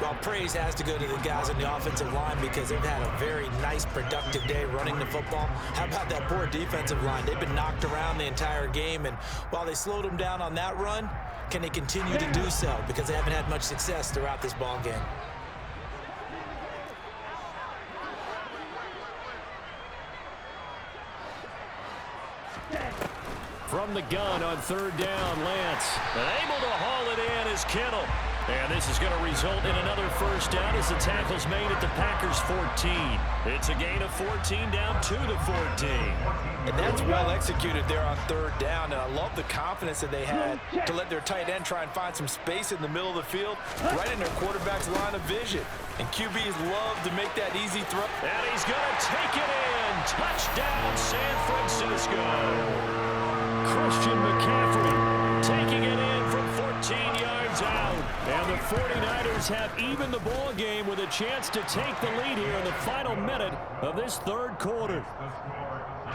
B: Well, praise has to go to the guys on the offensive line because they've had a very nice, productive day running the football. How about that poor defensive line? They've been knocked around the entire game, and while they slowed them down on that run, can they continue to do so? Because they haven't had much success throughout this ball game.
C: From the gun on 3rd down, Lance.
A: And able to haul it in is Kittle. And this is going to result in another first down as the tackle's made at the Packers' 14. It's a gain of 14 down to the 14.
B: And that's well executed there on 3rd down. And I love the confidence that they had to let their tight end try and find some space in the middle of the field, right in their quarterback's line of vision. And QBs love to make that easy throw.
A: And he's going to take it in. Touchdown, San Francisco.
C: Christian McCaffrey
A: taking it in from 14 yards out.
C: And the 49ers have evened the ball game with a chance to take the lead here in the final minute of this 3rd quarter.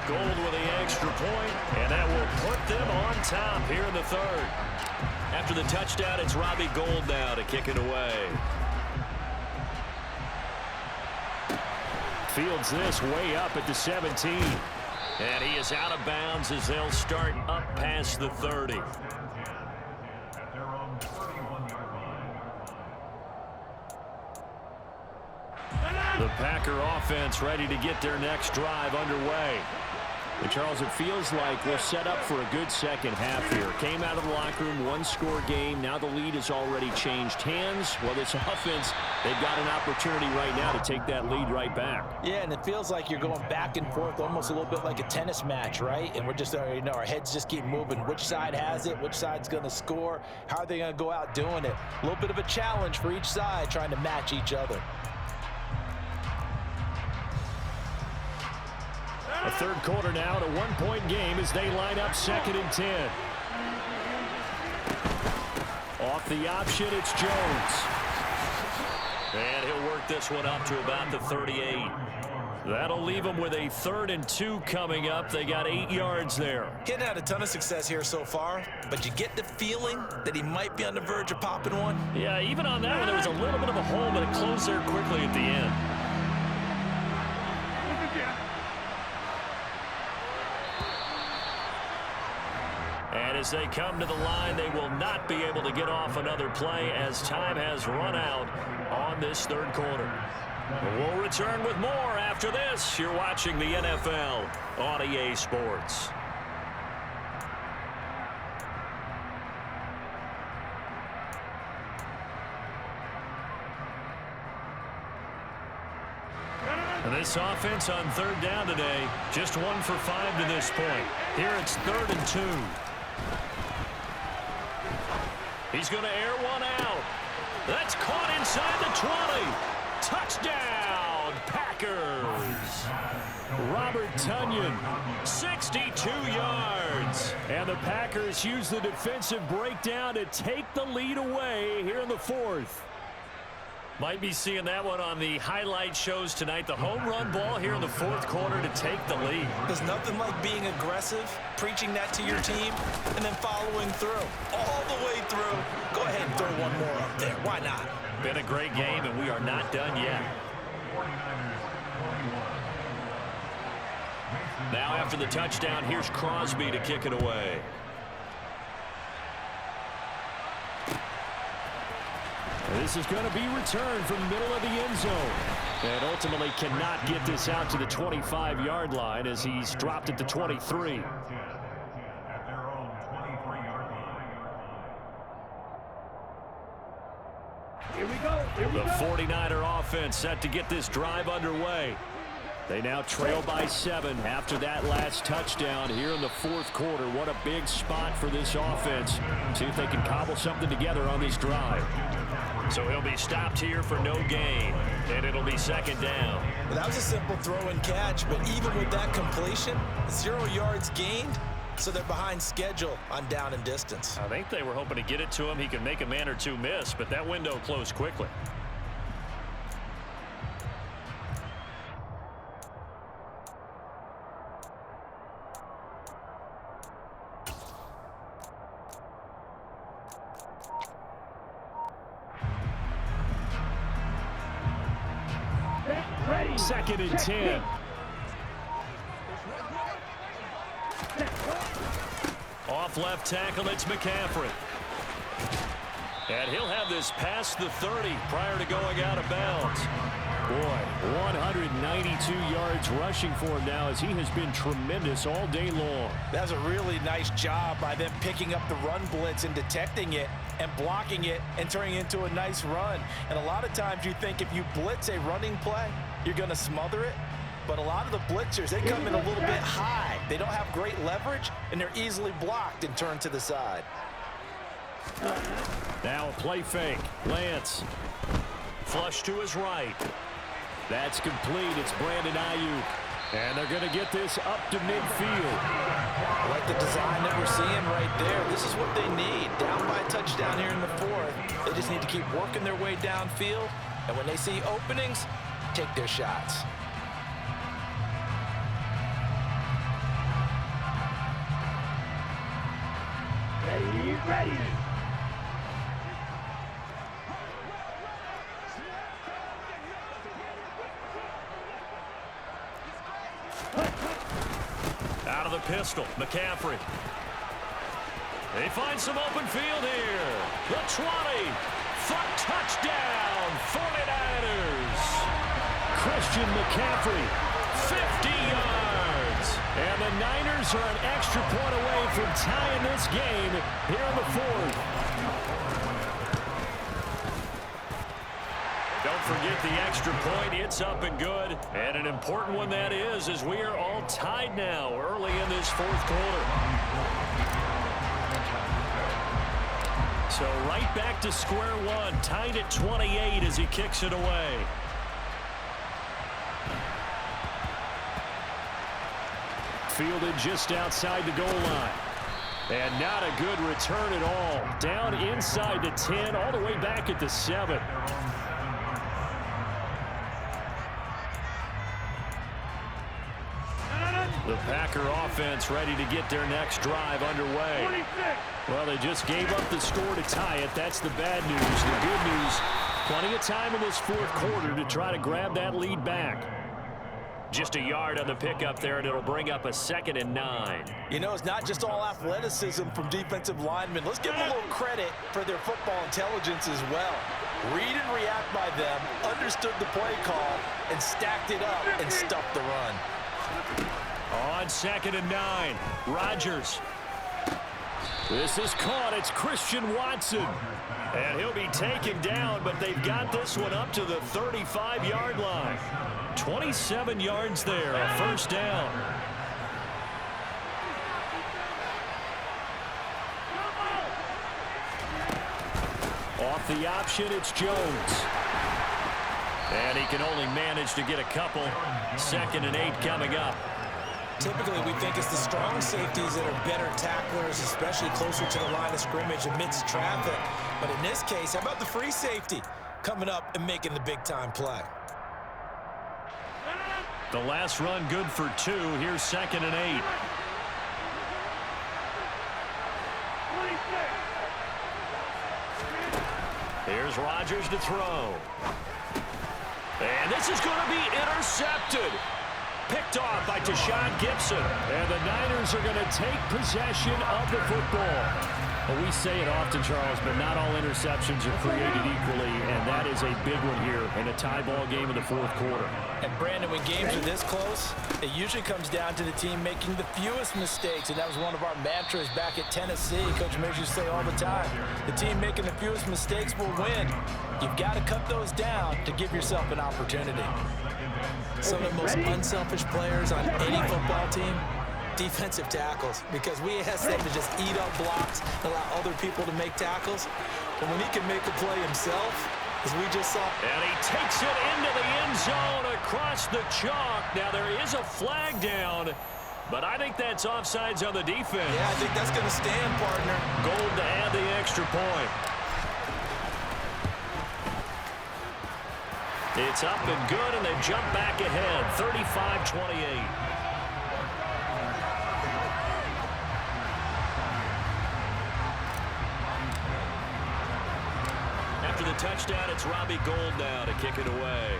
A: Gold with the extra point, and that will put them on top here in the 3rd. After the touchdown, it's Robbie Gould now to kick it away.
C: Fields this way up at the 17.
A: And he is out of bounds as they'll start up past the 30. The Packer offense ready to get their next drive underway.
C: And Charles, it feels like we're set up for a good second half here. Came out of the locker room, 1-score game. Now the lead has already changed hands. Well, this offense, they've got an opportunity right now to take that lead right back.
B: Yeah, and it feels like you're going back and forth almost a little bit like a tennis match, right? And we're just, our heads just keep moving. Which side has it? Which side's going to score? How are they going to go out doing it? A little bit of a challenge for each side trying to match each other.
C: A 3rd quarter now, a 1-point game as they line up 2nd and 10. Off the option, it's Jones.
A: And he'll work this one up to about the 38. That'll leave them with a 3rd and 2 coming up. They got 8 yards there.
B: He hadn't had a ton of success here so far, but you get the feeling that he might be on the verge of popping one.
A: Yeah, even on that one, there was a little bit of a hole, but it closed there quickly at the end. And as they come to the line, they will not be able to get off another play as time has run out on this 3rd quarter. We'll return with more after this. You're watching the NFL on EA Sports. And this offense on 3rd down today, just 1 for 5 to this point. Here it's 3rd and 2. He's going to air one out. That's caught inside the 20. Touchdown, Packers. Robert Tonyan, 62 yards. And the Packers use the defensive breakdown to take the lead away here in the 4th. Might be seeing that one on the highlight shows tonight. The home run ball here in the 4th quarter to take the lead.
B: There's nothing like being aggressive, preaching that to your team, and then following through. All the way through. Go ahead and throw one more up there. Why not?
A: Been a great game, and we are not done yet. Now after the touchdown, here's Crosby to kick it away.
C: This is going to be returned from the middle of the end zone. And ultimately cannot get this out to the 25-yard line as he's dropped at the 23. The 49er offense set to get this drive underway. They now trail by 7 after that last touchdown here in the 4th quarter. What a big spot for this offense. See if they can cobble something together on this drive. So he'll be stopped here for no gain, and it'll be 2nd down.
B: Well, that was a simple throw and catch, but even with that completion, 0 yards gained, so they're behind schedule on down and distance.
A: I think they were hoping to get it to him. He could make a man or two miss, but that window closed quickly.
C: Second and 10.
A: Off left tackle, it's McCaffrey. And he'll have this past the 30 prior to going out of bounds.
C: Boy, 192 yards rushing for him now as he has been tremendous all day long.
B: That's a really nice job by them picking up the run blitz and detecting it and blocking it and turning it into a nice run. And a lot of times you think if you blitz a running play, you're going to smother it. But a lot of the blitzers, they come in a little bit high. They don't have great leverage, and they're easily blocked and turned to the side.
C: Now a play fake. Lance.
A: Flush to his right.
C: That's complete. It's Brandon Ayuk. And they're going to get this up to midfield.
B: I like the design that we're seeing right there. This is what they need. Down by a touchdown here in the 4th. They just need to keep working their way downfield. And when they see openings, take their shots.
G: Ready.
A: Out of the pistol, McCaffrey. They find some open field here. The 20 for touchdown, 49ers.
C: Christian McCaffrey,
A: 50 yards.
C: and the Niners are an extra point away from tying this game here in the 4th.
A: Don't forget the extra point. It's up and good. And an important one that is, as we are all tied now early in this 4th quarter. So right back to square one, tied at 28 as he kicks it away.
C: Fielded just outside the goal line. And not a good return at all. Down inside the 10, all the way back at the 7.
A: The Packer offense ready to get their next drive underway. Well, they just gave up the score to tie it. That's the bad news. The good news, plenty of time in this fourth quarter to try to grab that lead back. Just a yard on the pickup there, and it'll bring up a 2nd and 9.
B: You know, it's not just all athleticism from defensive linemen. Let's give them a little credit for their football intelligence as well. Read and react by them, understood the play call, and stacked it up and stuffed the run.
A: On 2nd and 9, Rodgers. This is caught. It's Christian Watson. And he'll be taken down, but they've got this one up to the 35-yard line. 27 yards there, a first down. Off the option, it's Jones. And he can only manage to get a couple. 2nd and 8 coming up.
B: Typically, we think it's the strong safeties that are better tacklers, especially closer to the line of scrimmage amidst traffic. But in this case, how about the free safety coming up and making the big-time play?
A: The last run good for 2. Here's 2nd and 8. Here's Rodgers to throw. And this is going to be intercepted. Picked off by Tashawn Gibson. And the Niners are going to take possession of the football. Well, we say it often, Charles, but not all interceptions are created equally, and that is a big one here in a tie ball game in the fourth quarter.
B: And, Brandon, when games are this close, it usually comes down to the team making the fewest mistakes, and that was one of our mantras back at Tennessee. Coach Major used to say all the time, the team making the fewest mistakes will win. You've got to cut those down to give yourself an opportunity. Some of the most unselfish players on any football team, defensive tackles, because we ask them to just eat up blocks, allow other people to make tackles. But when he can make a play himself, as we just saw.
A: And he takes it into the end zone across the chalk. Now there is a flag down, but I think that's offsides on the defense.
B: Yeah, I think that's going to stand, partner.
A: Gold to add the extra point. It's up and good, and they jump back ahead, 35-28. After the touchdown, it's Robbie Gould now to kick it away.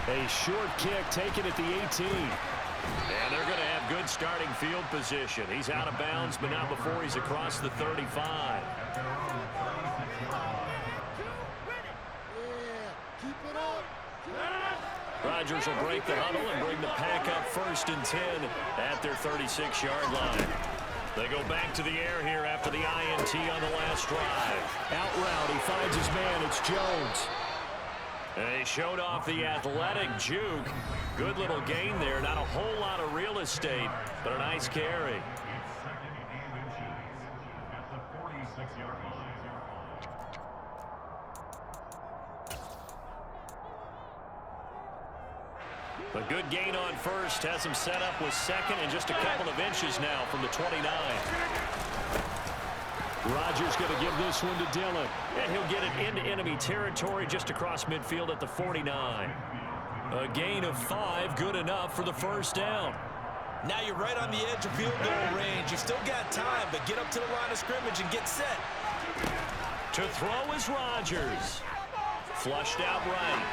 A: A short kick taken at the 18. And they're going to have good starting field position. He's out of bounds, but not before he's across the 35. Rodgers will break the huddle and bring the pack up 1st and 10 at their 36-yard line. They go back to the air here after the INT on the last drive. Out route, he finds his man. It's Jones. And he showed off the athletic juke. Good little gain there. Not a whole lot of real estate, but a nice carry. A good gain on 1st, has him set up with 2nd and just a couple of inches now from the 29. Rodgers going to give this one to Dillon, and he'll get it into enemy territory just across midfield at the 49. A gain of 5, good enough for the first down.
B: Now you're right on the edge of field goal range. You've still got time, but get up to the line of scrimmage and get set.
A: To throw is Rodgers. Flushed out right.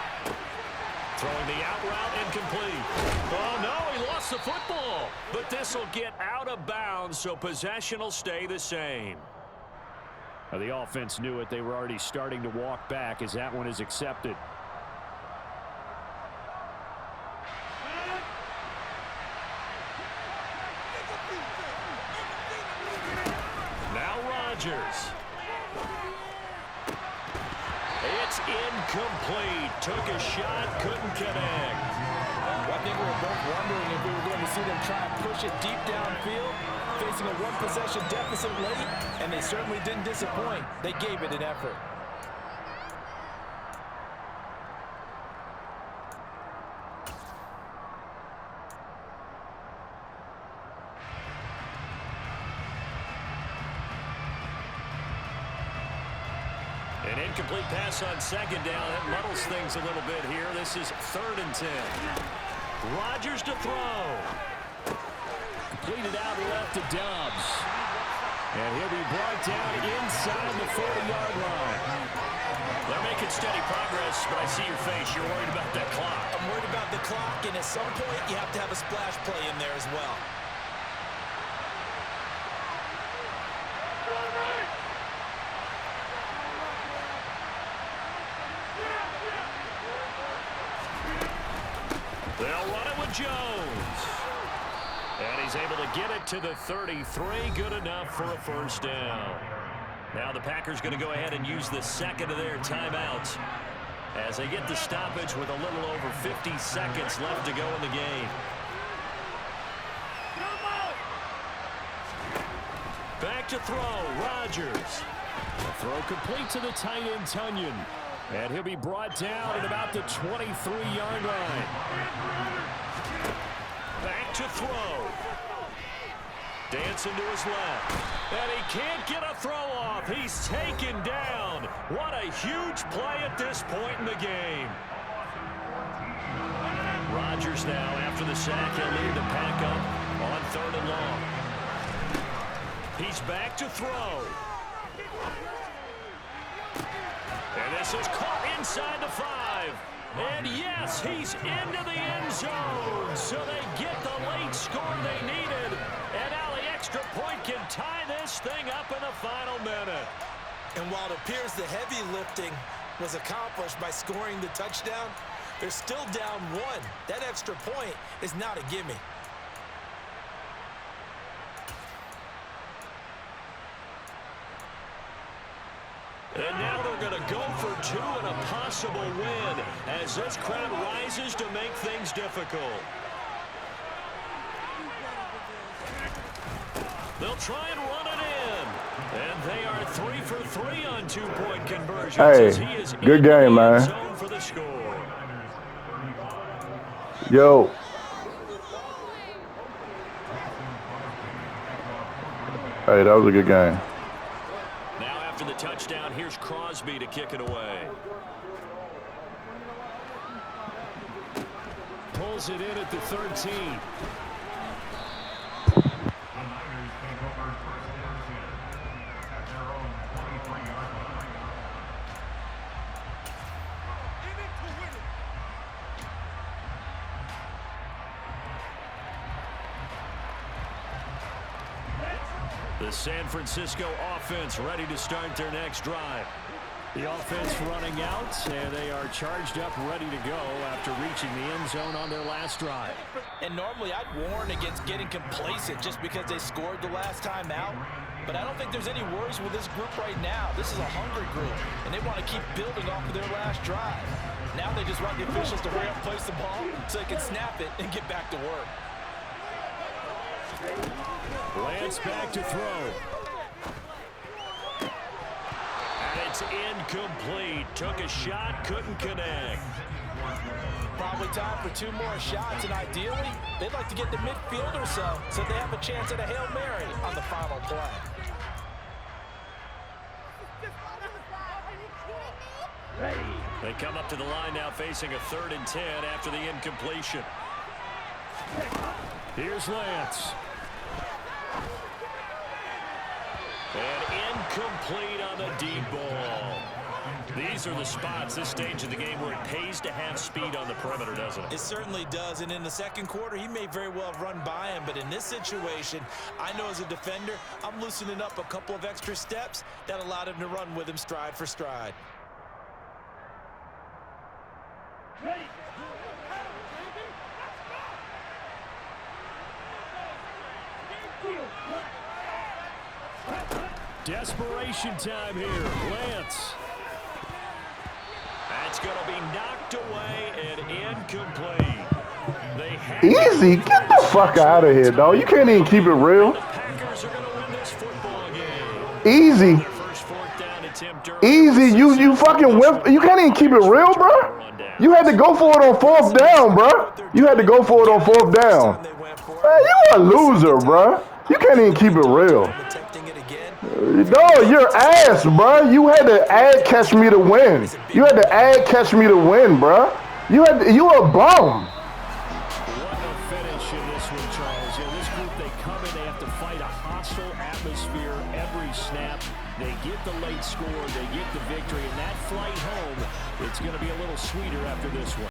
A: Throwing the out route incomplete. Oh, no, he lost the football. But this will get out of bounds, so possession will stay the same.
C: The offense knew it. They were already starting to walk back as that one is accepted.
A: Now Rodgers. It's incomplete. Took a shot, couldn't connect.
B: I think we were both wondering if we were going to see them try and push it deep downfield, facing a one-possession deficit late, and they certainly didn't disappoint. They gave it an effort.
A: And incomplete pass on second down. That muddles things a little bit here. This is 3rd and 10. Rodgers to throw. Completed out left to Dobbs. And he'll be brought down inside the 40-yard line. They're making steady progress, but I see your face. You're worried about that clock.
B: I'm worried about the clock, and at some point, you have to have a splash play in there as well.
A: They'll run it with Jones. And he's able to get it to the 33. Good enough for a first down. Now the Packers going to go ahead and use the second of their timeouts as they get the stoppage with a little over 50 seconds left to go in the game. Back to throw, Rodgers. The throw complete to the tight end, Tunyon. And he'll be brought down at about the 23-yard line. Back to throw. Dancing to his left. And he can't get a throw off. He's taken down. What a huge play at this point in the game. Rodgers now, after the sack, he'll lead the pack up on 3rd and long. He's back to throw. And this is caught inside the 5. And yes, he's into the end zone. So they get the late score they needed. And now the extra point can tie this thing up in the final minute.
B: And while it appears the heavy lifting was accomplished by scoring the touchdown, they're still down 1. That extra point is not a gimme.
A: And now they're going to go for 2 and a possible win as this crowd rises to make things difficult. They'll try and run it in. And they are 3 for 3 on 2-point conversions.
D: Hey, good game, man.
A: For the score.
D: Yo. Hey, that was a good game.
A: Now after the touchdown, here's Crosby to kick it away. Pulls it in at the 13. The San Francisco offense ready to start their next drive. The offense running out, and they are charged up, ready to go after reaching the end zone on their last drive.
B: And normally I'd warn against getting complacent just because they scored the last time out. But I don't think there's any worries with this group right now. This is a hungry group, and they want to keep building off of their last drive. Now they just want the officials to hurry up, place the ball, so they can snap it and get back to work.
A: Lance back to throw. And it's incomplete. Took a shot, couldn't connect.
B: Probably time for 2 more shots, and ideally, they'd like to get to midfield or so they have a chance at a Hail Mary on the final play.
A: They come up to the line now facing a 3rd and 10 after the incompletion. Here's Lance. And incomplete on the deep ball. These are the spots, this stage of the game, where it pays to have speed on the perimeter, doesn't it?
B: It certainly does, and in the second quarter, he may very well have run by him, but in this situation, I know as a defender, I'm loosening up a couple of extra steps that allowed him to run with him stride for stride.
A: Desperation time here. Lance. That's going to be knocked away and incomplete.
D: Easy. Get the fuck out of here, dog. You can't even keep it real.
A: The Packers are going to win this football game.
D: Easy.
A: Their first 4th down attempt
D: Easy. You fucking whiff. You can't even keep it real, bro. You had to go for it on 4th down, bro. You had to go for it on 4th down. Man, you a loser, bro. You can't even keep it real. No, you're ass, bro. You had to ad catch me to win. You had to ad catch me to win, bro. You a bum.
C: What a finish in this one, Charles. You know, this group, they come in, they have to fight a hostile atmosphere every snap. They get the late score, they get the victory, and that flight home, it's going to be a little sweeter after this one.